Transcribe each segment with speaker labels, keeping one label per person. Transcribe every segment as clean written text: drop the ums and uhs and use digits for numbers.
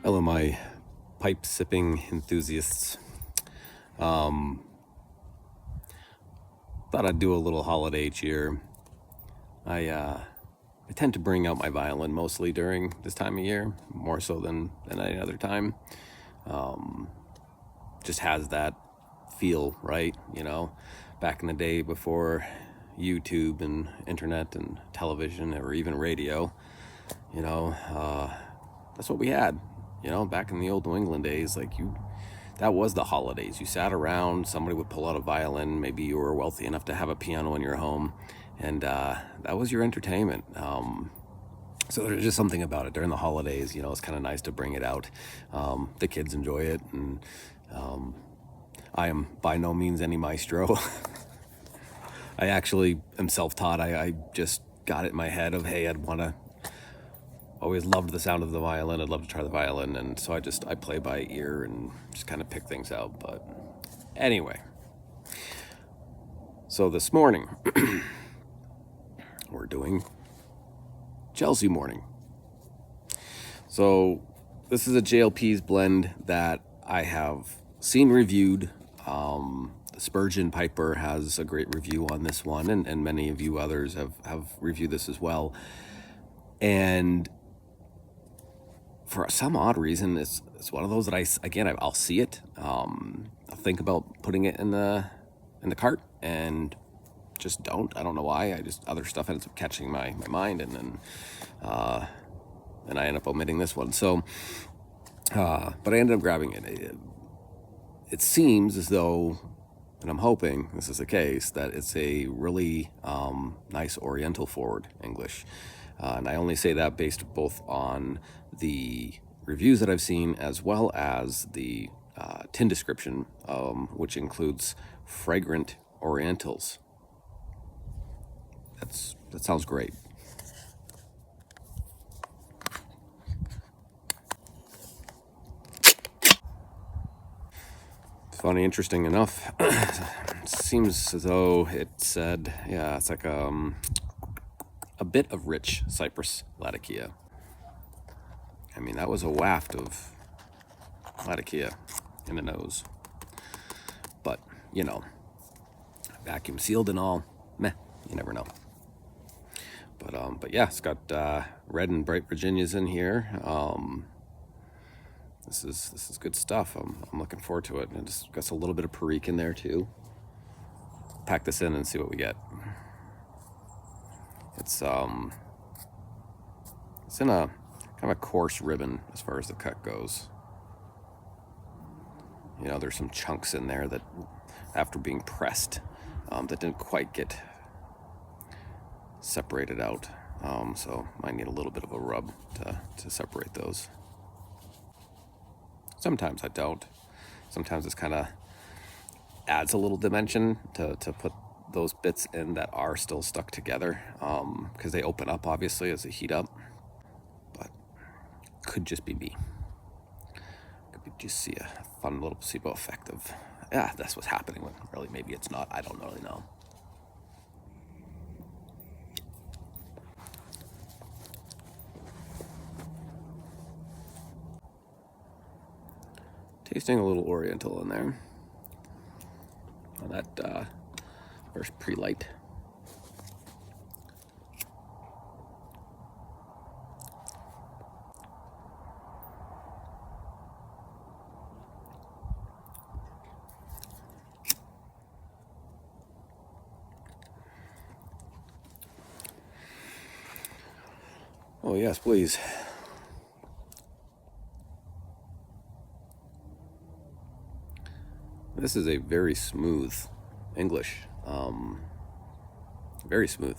Speaker 1: Hello, my pipe sipping enthusiasts. Thought I'd do a little holiday cheer. I tend to bring out my violin mostly during this time of year, more so than any other time. Just has that feel, right? Back in the day before YouTube and internet and television or even radio, that's what we had. Back in the old New England days, that was the holidays. You sat around, somebody would pull out a violin, maybe you were wealthy enough to have a piano in your home, and that was your entertainment. So there's just something about it during the holidays. It's kind of nice to bring it out. The kids enjoy it, and I am by no means any maestro. I actually am self-taught. I just got it in my head of, hey, always loved the sound of the violin. I'd love to try the violin, and so I play by ear and just kind of pick things out. But anyway, so this morning we're doing Chelsea Morning. So this is a GL Pease blend that I have seen reviewed. The Spurgeon Piper has a great review on this one, and many of you others have reviewed this as well. And for some odd reason, it's one of those that I'll see it. I'll think about putting it in the cart and just don't. I don't know why. Other stuff ends up catching my mind, and then I end up omitting this one. So, but I ended up grabbing it. It seems as though, and I'm hoping this is the case, that it's a really nice Oriental forward English. And I only say that based both on the reviews that I've seen as well as the tin description, which includes fragrant Orientals. That sounds great. It's funny, interesting enough. It seems as though it said, yeah, it's like a bit of rich Cyprus Latakia. I mean, that was a waft of Latakia in the nose. But, vacuum sealed and all, meh, you never know. But yeah, it's got red and bright Virginias in here. This is good stuff. I'm looking forward to it. And it's got a little bit of Perique in there too. Pack this in and see what we get. It's in a kind of a coarse ribbon as far as the cut goes. There's some chunks in there that, after being pressed, that didn't quite get separated out. So might need a little bit of a rub to separate those. Sometimes I don't. Sometimes this kind of adds a little dimension to put those bits in that are still stuck together, because they open up obviously as they heat up. But could just be me. Could just see a fun little placebo effect of, yeah, that's what's happening, when really maybe it's not. I don't really know. Tasting a little Oriental in there on that first pre-light. Oh yes, please. This is a very smooth English. Very smooth.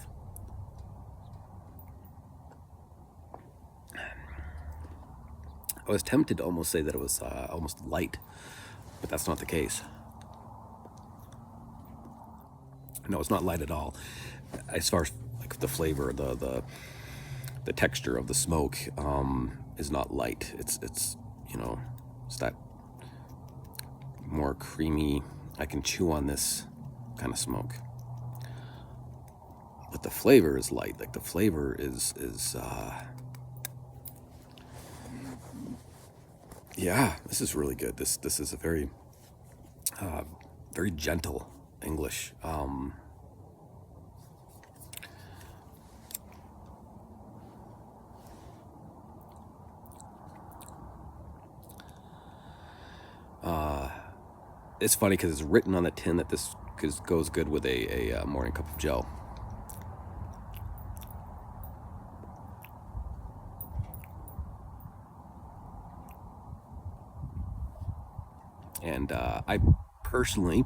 Speaker 1: I was tempted to almost say that it was almost light, but that's not the case. No, it's not light at all. As far as like the flavor, the texture of the smoke is not light. It's it's that more creamy, I can chew on this kind of smoke. But the flavor is light. Like the flavor is Yeah, this is really good. This is a very very gentle English. It's funny because it's written on the tin that this goes good with a morning cup of Joe. And I personally,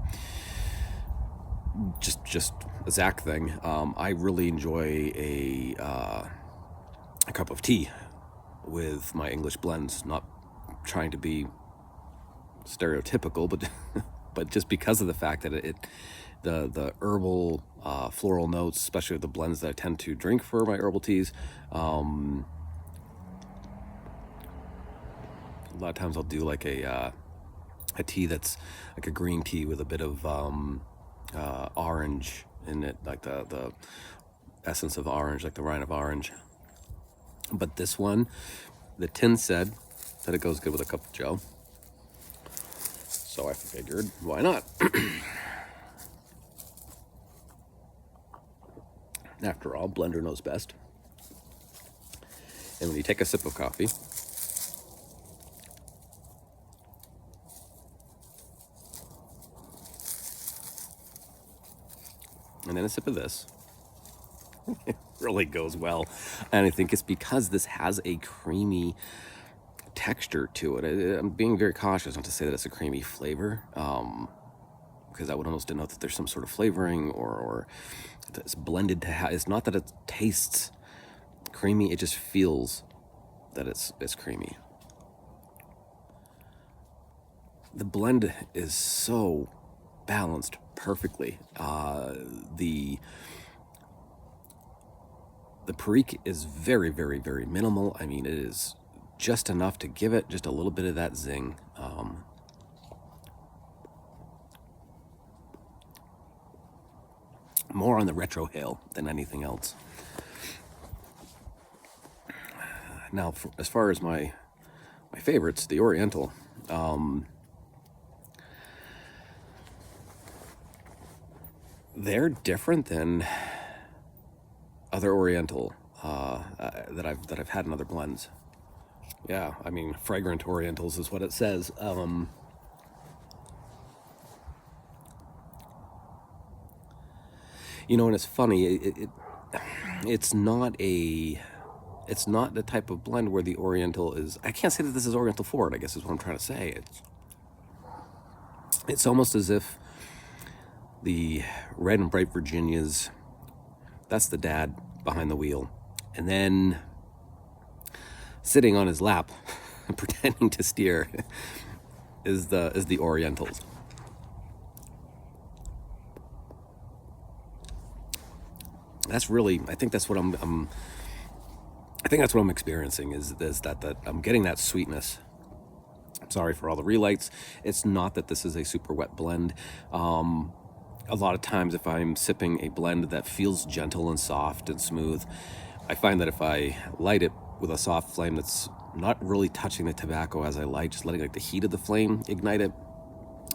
Speaker 1: just a Zach thing, I really enjoy a cup of tea with my English blends. Not trying to be stereotypical, but but just because of the fact that the herbal floral notes, especially the blends that I tend to drink for my herbal teas. A lot of times I'll do like a tea that's like a green tea with a bit of orange in it, like the essence of orange, like the rind of orange. But this one, the tin said that it goes good with a cup of Joe. So I figured, why not? After all, blender knows best. And when you take a sip of coffee, and then a sip of this, it really goes well. And I think it's because this has a creamy texture to it. I'm being very cautious not to say that it's a creamy flavor, because I would almost denote that there's some sort of flavoring or it's blended to have. It's not that it tastes creamy, it just feels that it's creamy. The blend is so balanced perfectly. The Perique is very, very, very minimal. I mean, it is just enough to give it just a little bit of that zing. More on the retrohale than anything else. Now, as far as my favorites, the Oriental. They're different than other Oriental that I've had in other blends. Yeah, I mean, fragrant Orientals is what it says. You know, and it's funny. It's not the type of blend where the Oriental is. I can't say that this is Oriental forward, I guess is what I'm trying to say. It's almost as if the Red and Bright Virginias, that's the dad behind the wheel, and then sitting on his lap pretending to steer is the Orientals. That's really, I think that's what I'm experiencing is that I'm getting that sweetness. I'm sorry for all the relights. It's not that this is a super wet blend. A lot of times if I'm sipping a blend that feels gentle and soft and smooth, I find that if I light it with a soft flame that's not really touching the tobacco as I light, just letting like the heat of the flame ignite it,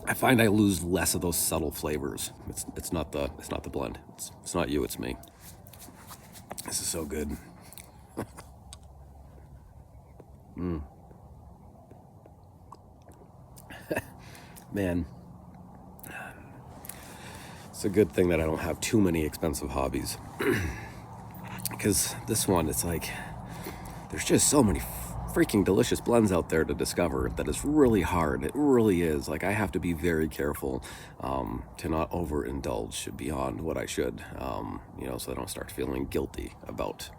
Speaker 1: I find I lose less of those subtle flavors. It's not the blend. It's not you, it's me. This is so good. Man, it's a good thing that I don't have too many expensive hobbies. Because this one, it's like, there's just so many freaking delicious blends out there to discover that is really hard. It really is. Like, I have to be very careful to not overindulge beyond what I should, so I don't start feeling guilty about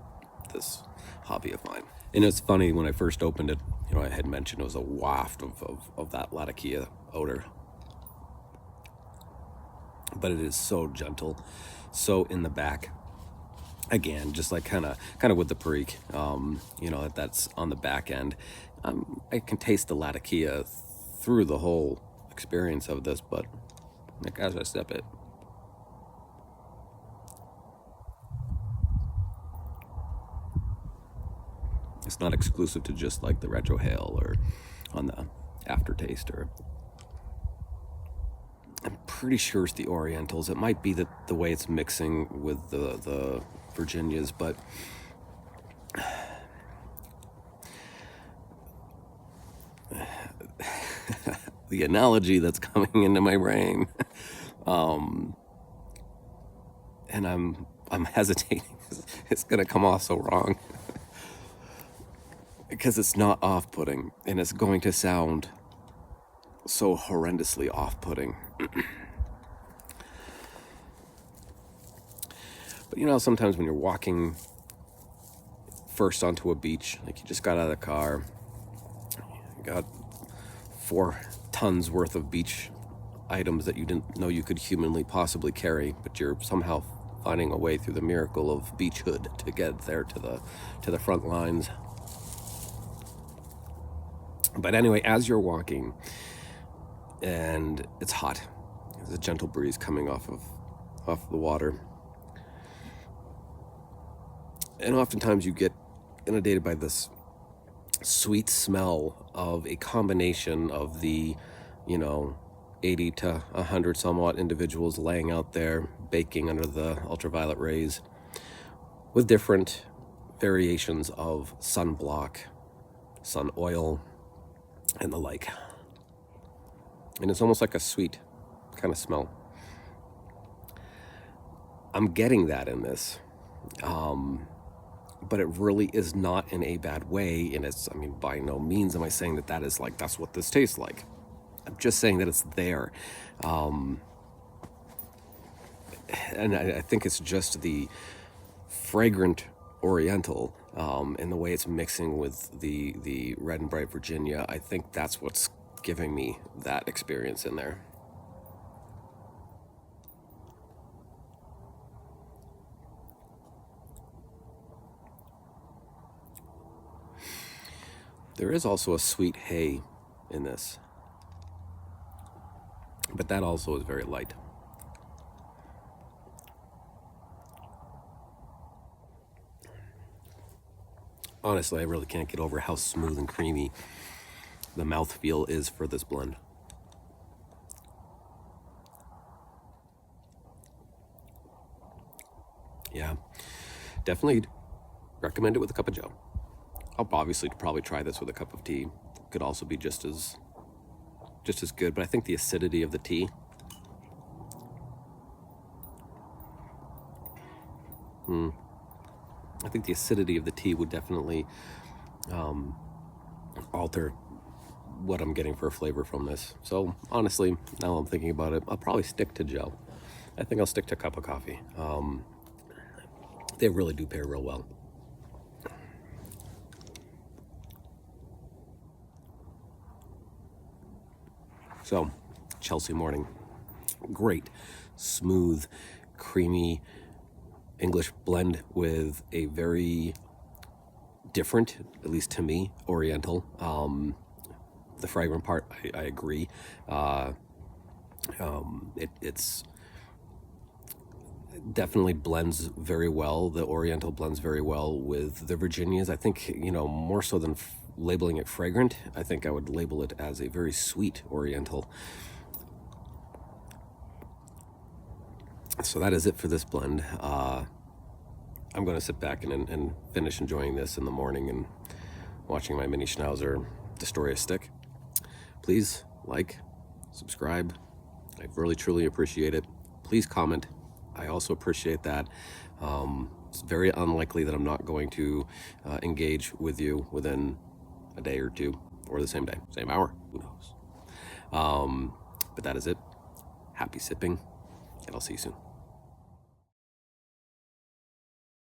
Speaker 1: this hobby of mine. And it's funny, when I first opened it, I had mentioned it was a waft of that Latakia odor. But it is so gentle, so in the back. Again, just like kind of with the Perique, that's on the back end. I can taste the Latakia through the whole experience of this, but like as I sip it, it's not exclusive to just like the retrohale or on the aftertaste. Or I'm pretty sure it's the Orientals. It might be the way it's mixing with the Virginias, but the analogy that's coming into my brain, and I'm hesitating. It's gonna come off so wrong because it's not off-putting, and it's going to sound so horrendously off-putting. But you know, sometimes when you're walking first onto a beach, like you just got out of the car, you got 4 tons worth of beach items that you didn't know you could humanly possibly carry, but you're somehow finding a way through the miracle of beachhood to get there to the front lines. But anyway, as you're walking, and it's hot, there's a gentle breeze coming off the water, and oftentimes you get inundated by this sweet smell of a combination of the, 80 to 100 somewhat individuals laying out there baking under the ultraviolet rays with different variations of sunblock, sun oil, and the like. And it's almost like a sweet kind of smell. I'm getting that in this. But it really is not in a bad way. And by no means am I saying that is like, that's what this tastes like. I'm just saying that it's there. And I think it's just the fragrant Oriental, and the way it's mixing with the red and bright Virginia. I think that's what's giving me that experience in there. There is also a sweet hay in this, but that also is very light. Honestly, I really can't get over how smooth and creamy the mouthfeel is for this blend. Yeah, definitely recommend it with a cup of joe. I'll obviously probably try this with a cup of tea. Could also be just as good, but I think the acidity of the tea would definitely alter what I'm getting for a flavor from this. So honestly, now I'm thinking about it, I'll probably stick to joe. I think I'll stick to a cup of coffee. They really do pair real well. So, Chelsea Morning. Great, smooth, creamy English blend with a very different, at least to me, Oriental. The fragrant part, I agree. It's definitely blends very well. The Oriental blends very well with the Virginias. I think, more so than labeling it fragrant, I think I would label it as a very sweet Oriental. So that is it for this blend. I'm going to sit back and finish enjoying this in the morning and watching my mini schnauzer destroy a stick. Please like, subscribe. I really truly appreciate it. Please comment. I also appreciate that. It's very unlikely that I'm not going to engage with you within a day or two, or the same day, same hour, who knows. But that is it. Happy sipping, and I'll see you soon.